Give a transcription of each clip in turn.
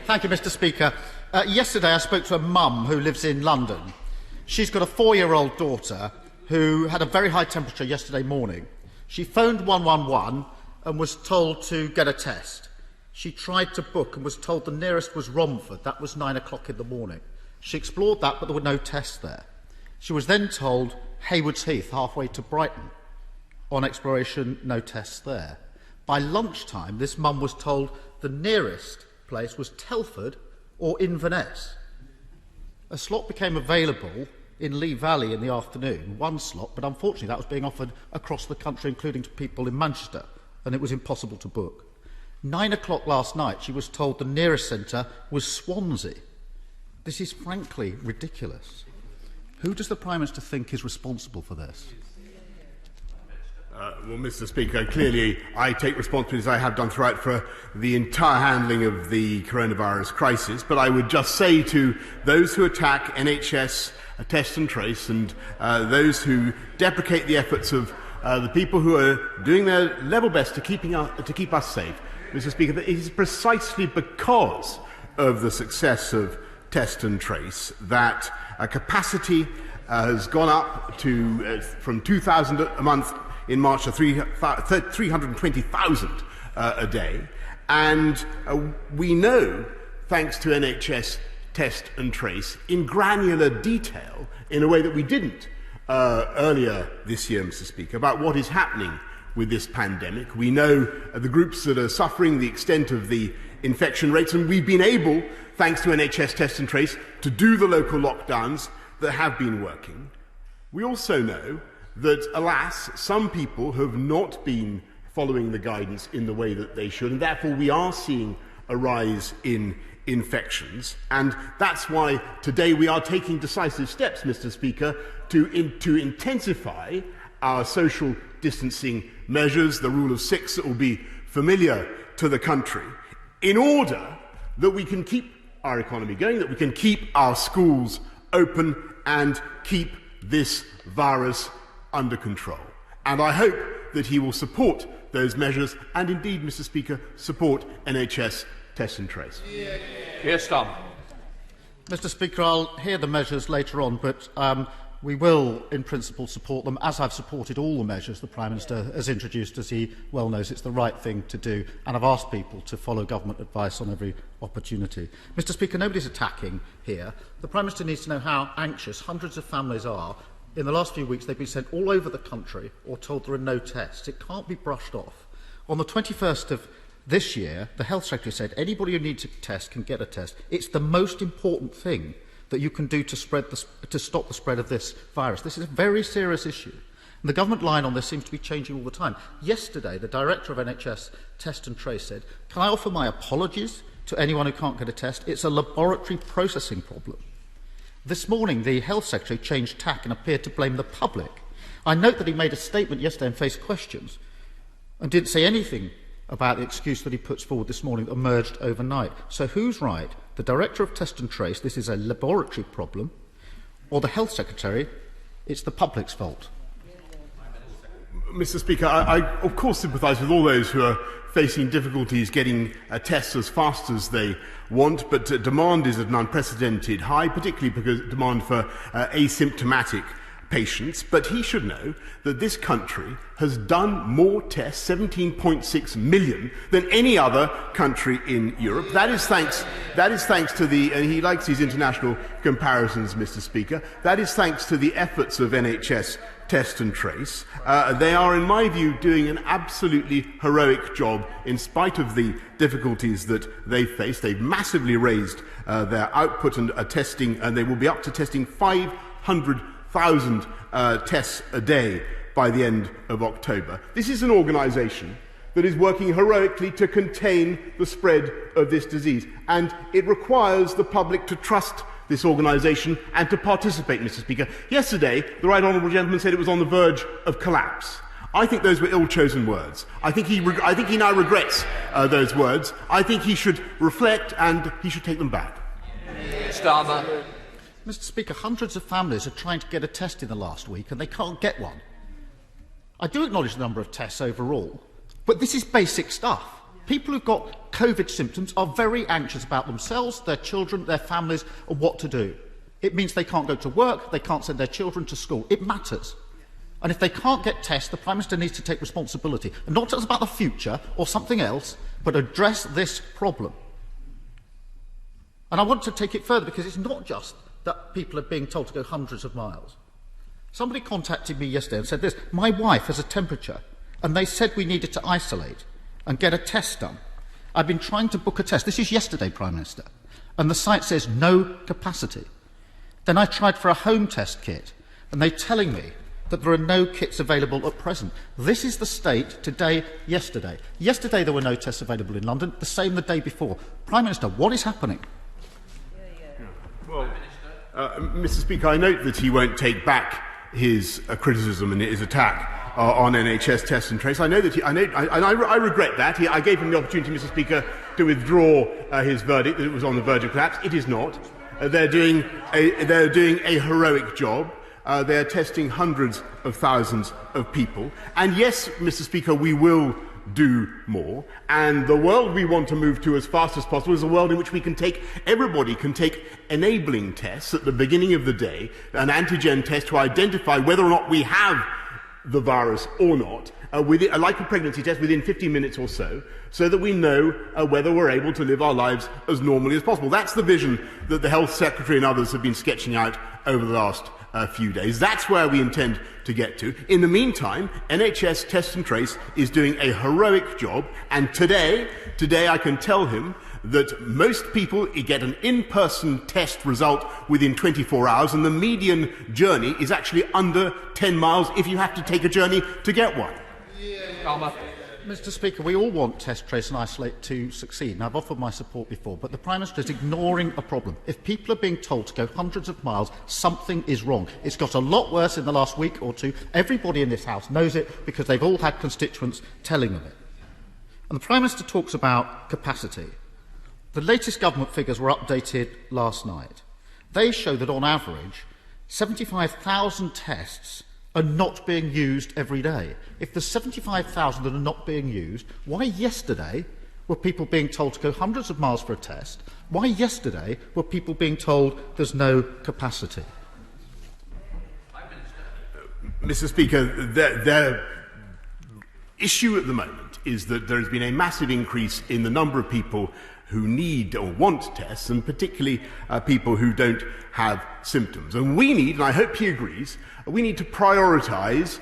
Thank you, Mr. Speaker. Yesterday I spoke to a mum who lives in London. She's got a 4-year-old daughter who had a very high temperature yesterday morning. She phoned 111 and was told to get a test. She tried to book and was told the nearest was Romford. That was 9 o'clock in the morning. She explored that, but there were no tests there. She was then told Haywards Heath, halfway to Brighton. On exploration, no tests there. By lunchtime, this mum was told the nearest place was Telford or Inverness. A slot became available in Lee Valley in the afternoon, one slot, but unfortunately that was being offered across the country, including to people in Manchester, and it was impossible to book. 9 o'clock last night, she was told the nearest centre was Swansea. This is frankly ridiculous. Who does the Prime Minister think is responsible for this? Well, Mr. Speaker, clearly I take responsibility, as I have done throughout, for the entire handling of the coronavirus crisis. But I would just say to those who attack NHS test and trace and those who deprecate the efforts of the people who are doing their level best to keep us safe, Mr. Speaker, that it is precisely because of the success of test and trace that capacity has gone up to from 2,000 a month in March to 320,000 a day. And we know, thanks to NHS test and trace, in granular detail, in a way that we didn't earlier this year, Mr. Speaker, about what is happening with this pandemic. We know the groups that are suffering, the extent of the infection rates, and we've been able, thanks to NHS test and trace, to do the local lockdowns that have been working. We also know that, alas, some people have not been following the guidance in the way that they should, and therefore we are seeing a rise in infections. And that's why today we are taking decisive steps, Mr. Speaker, to intensify our social distancing measures, the rule of 6 that will be familiar to the country, in order that we can keep our economy going, that we can keep our schools open and keep this virus under control. And I hope that he will support those measures and indeed, Mr. Speaker, support NHS test and trace. Keir Starmer. Mr. Speaker, I'll hear the measures later on, but we will, in principle, support them, as I've supported all the measures the Prime Minister has introduced, as he well knows it's the right thing to do, and I've asked people to follow government advice on every opportunity. Mr. Speaker, nobody's attacking here. The Prime Minister needs to know how anxious hundreds of families are. In the last few weeks, they've been sent all over the country or told there are no tests. It can't be brushed off. On the 21st of this year, the Health Secretary said anybody who needs a test can get a test. It's the most important thing that you can do to stop the spread of this virus. This is a very serious issue. And the government line on this seems to be changing all the time. Yesterday, the Director of NHS Test and Trace said, "Can I offer my apologies to anyone who can't get a test? It's a laboratory processing problem." This morning, the Health Secretary changed tack and appeared to blame the public. I note that he made a statement yesterday and faced questions and didn't say anything about the excuse that he puts forward this morning that emerged overnight. So who's right? The Director of Test and Trace, this is a laboratory problem, or the Health Secretary, it's the public's fault? Mr. Speaker, I of course sympathise with all those who are facing difficulties getting tests as fast as they want, but demand is at an unprecedented high, particularly because demand for asymptomatic patients. But he should know that this country has done more tests, 17.6 million, than any other country in Europe. That is thanks to the, and he likes these international comparisons, Mr. Speaker, that is thanks to the efforts of NHS test and trace. They are, in my view, doing an absolutely heroic job in spite of the difficulties that they face. They've massively raised their output and testing, and they will be up to testing 500,000 tests a day by the end of October. This is an organisation that is working heroically to contain the spread of this disease, and it requires the public to trust this organisation and to participate, Mr. Speaker. Yesterday, the right honourable gentleman said it was on the verge of collapse. I think those were ill-chosen words. I think he now regrets those words. I think he should reflect and he should take them back. Starmer. Mr. Speaker, hundreds of families are trying to get a test in the last week and they can't get one. I do acknowledge the number of tests overall, but this is basic stuff. People who've got COVID symptoms are very anxious about themselves, their children, their families, and what to do. It means they can't go to work, they can't send their children to school. It matters. And if they can't get tests, the Prime Minister needs to take responsibility. And not just about the future or something else, but address this problem. And I want to take it further, because it's not just that people are being told to go hundreds of miles. Somebody contacted me yesterday and said this: my wife has a temperature, and they said we needed to isolate and get a test done. I've been trying to book a test. This is yesterday, Prime Minister. And the site says no capacity. Then I tried for a home test kit, and they're telling me that there are no kits available at present. This is the state today, yesterday. Yesterday there were no tests available in London, the same the day before. Prime Minister, what is happening? Well, Mr. Speaker, I note that he won't take back his criticism and his attack on NHS test and trace. I know that I regret that. I gave him the opportunity, Mr. Speaker, to withdraw his verdict that it was on the verge of collapse. It is not. They're doing a heroic job. They are testing hundreds of thousands of people. And yes, Mr. Speaker, we will do more. And the world we want to move to as fast as possible is a world in which everybody can take enabling tests at the beginning of the day, an antigen test to identify whether or not we have the virus or not, like a pregnancy test, within 15 minutes or so that we know whether we're able to live our lives as normally as possible. That's the vision that the Health Secretary and others have been sketching out over the last few days. That's where we intend to get to. In the meantime, NHS Test and Trace is doing a heroic job, and today I can tell him that most people get an in-person test result within 24 hours, and the median journey is actually under 10 miles if you have to take a journey to get one. Mr. Speaker, we all want test, trace and isolate to succeed, and I've offered my support before, but the Prime Minister is ignoring a problem. If people are being told to go hundreds of miles, something is wrong. It's got a lot worse in the last week or two. Everybody in this House knows it because they've all had constituents telling them it. And the Prime Minister talks about capacity. The latest government figures were updated last night. They show that on average, 75,000 tests are not being used every day. If there's 75,000 that are not being used, why yesterday were people being told to go hundreds of miles for a test? Why yesterday were people being told there's no capacity? Mr. Speaker, their issue at the moment is that there has been a massive increase in the number of people who need or want tests, and particularly people who don't have symptoms. And we need, and I hope he agrees, we need to prioritise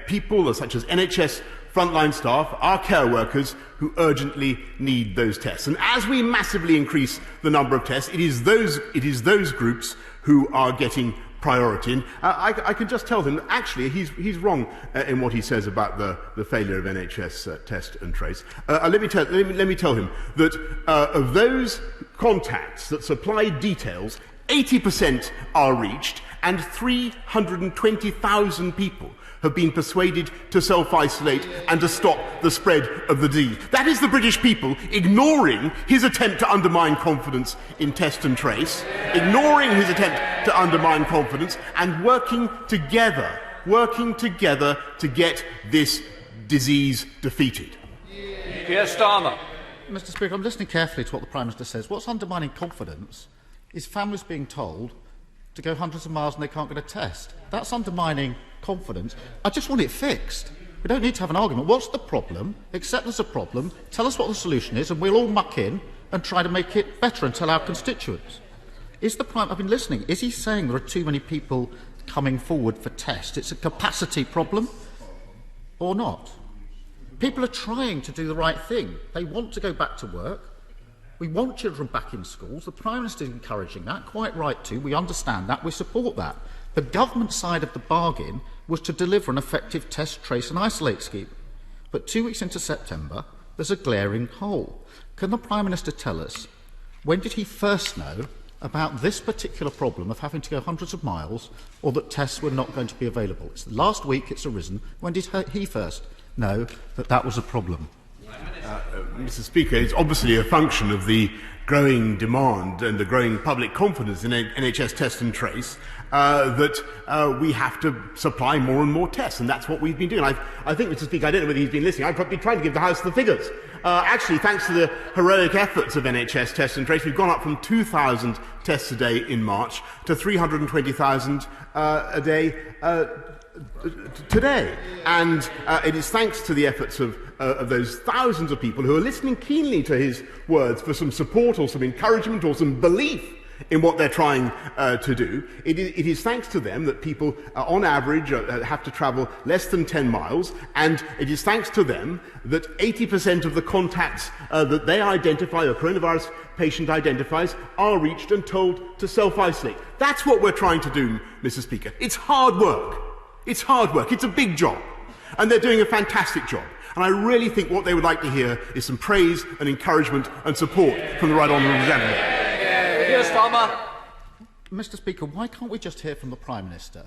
people such as NHS frontline staff, our care workers, who urgently need those tests. And as we massively increase the number of tests, it is those groups who are getting priority. And I can just tell him that actually he's wrong in what he says about the failure of NHS test and trace. Let me tell him that of those contacts that supplied details, 80% are reached, and 320,000 people have been persuaded to self-isolate and to stop the spread of the disease. That is the British people ignoring his attempt to undermine confidence in test and trace, ignoring his attempt to undermine confidence, and working together to get this disease defeated. Keir Starmer. Mr. Speaker, I'm listening carefully to what the Prime Minister says. What's undermining confidence is families being told to go hundreds of miles and they can't get a test. That's undermining confidence. I just want it fixed. We don't need to have an argument. What's the problem? Accept there's a problem, tell us what the solution is, and we'll all muck in and try to make it better and tell our constituents. I've been listening. Is he saying there are too many people coming forward for tests? It's a capacity problem or not? People are trying to do the right thing. They want to go back to work. We want children back in schools. The Prime Minister is encouraging that, quite right too. We understand that. We support that. The government side of the bargain was to deliver an effective test, trace and isolate scheme. But 2 weeks into September, there's a glaring hole. Can the Prime Minister tell us, when did he first know about this particular problem of having to go hundreds of miles, or that tests were not going to be available? It's last week it's arisen. When did he first know that that was a problem? Mr. Speaker, it's obviously a function of the growing demand and the growing public confidence in NHS test and trace that we have to supply more and more tests, and that's what we've been doing. I think, Mr. Speaker, I don't know whether he's been listening. I've been trying to give the House the figures. Actually, thanks to the heroic efforts of NHS test and trace, we've gone up from 2,000 tests a day in March to 320,000 a day today. And it is thanks to the efforts of those thousands of people who are listening keenly to his words for some support or some encouragement or some belief in what they're trying to do. It is thanks to them that people, on average, have to travel less than 10 miles, and it is thanks to them that 80% of the contacts that they identify, a coronavirus patient identifies, are reached and told to self-isolate. That's what we're trying to do, Mr. Speaker. It's hard work. It's hard work. It's a big job. And they're doing a fantastic job. And I really think what they would like to hear is some praise and encouragement and support from the Right Honourable Gentleman. Keir Starmer. Mr. Speaker, why can't we just hear from the Prime Minister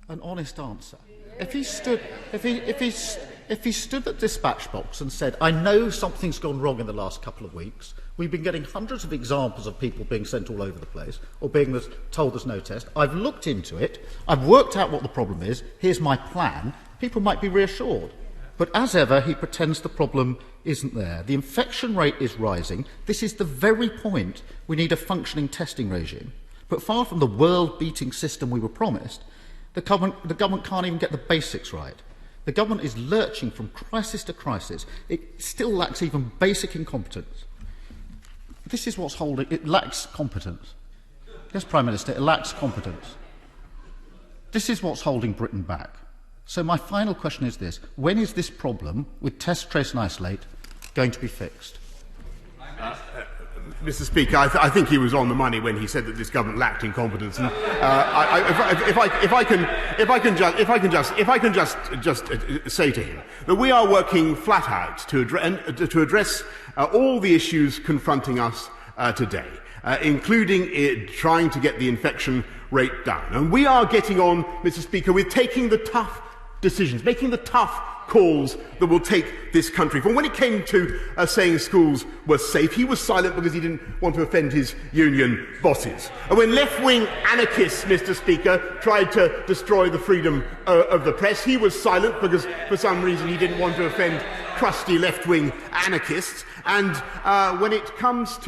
an honest answer? If he stood at dispatch box and said, "I know something's gone wrong in the last couple of weeks. We've been getting hundreds of examples of people being sent all over the place or being told there's no test. I've looked into it. I've worked out what the problem is. Here's my plan." People might be reassured. But as ever, he pretends the problem isn't there. The infection rate is rising. This is the very point we need a functioning testing regime. But far from the world-beating system we were promised, the government can't even get the basics right. The government is lurching from crisis to crisis. It still lacks even basic incompetence. This is what's holding... It lacks competence. Yes, Prime Minister, it lacks competence. This is what's holding Britain back. So my final question is this. When is this problem with test, trace and isolate going to be fixed? Mr. Speaker, I think he was on the money when he said that this government lacked incompetence. And, if I can just say to him that we are working flat out to address all the issues confronting us today, including trying to get the infection rate down. And we are getting on, Mr. Speaker, with taking the tough decisions, making the tough calls that will take this country forward. When it came to saying schools were safe, he was silent because he didn't want to offend his union bosses. And when left-wing anarchists, Mr. Speaker, tried to destroy the freedom of the press, he was silent because for some reason he didn't want to offend crusty left-wing anarchists. And when it comes,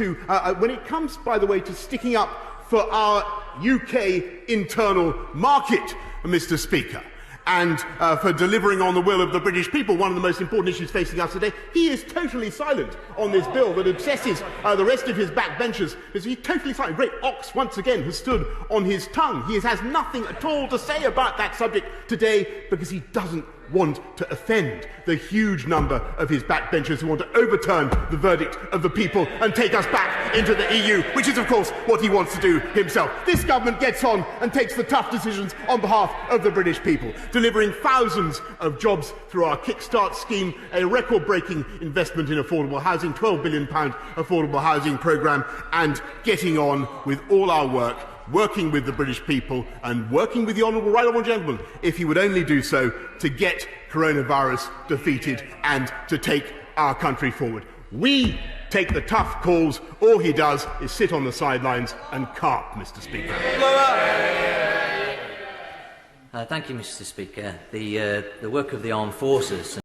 by the way, to sticking up for our UK internal market, Mr. Speaker, and for delivering on the will of the British people, one of the most important issues facing us today, he is totally silent on this bill that obsesses the rest of his backbenchers. He's totally silent. Great ox, once again, has stood on his tongue. He has nothing at all to say about that subject today because he doesn't want to offend the huge number of his backbenchers who want to overturn the verdict of the people and take us back into the EU, which is, of course, what he wants to do himself. This government gets on and takes the tough decisions on behalf of the British people, delivering thousands of jobs through our Kickstart scheme, a record-breaking investment in affordable housing, £12 billion affordable housing programme, and getting on with all our work, working with the British people and working with the Right Honourable Gentleman, if he would only do so, to get coronavirus defeated and to take our country forward. We take the tough calls. All he does is sit on the sidelines and carp, Mr. Speaker. Thank you, Mr. Speaker. The work of the armed forces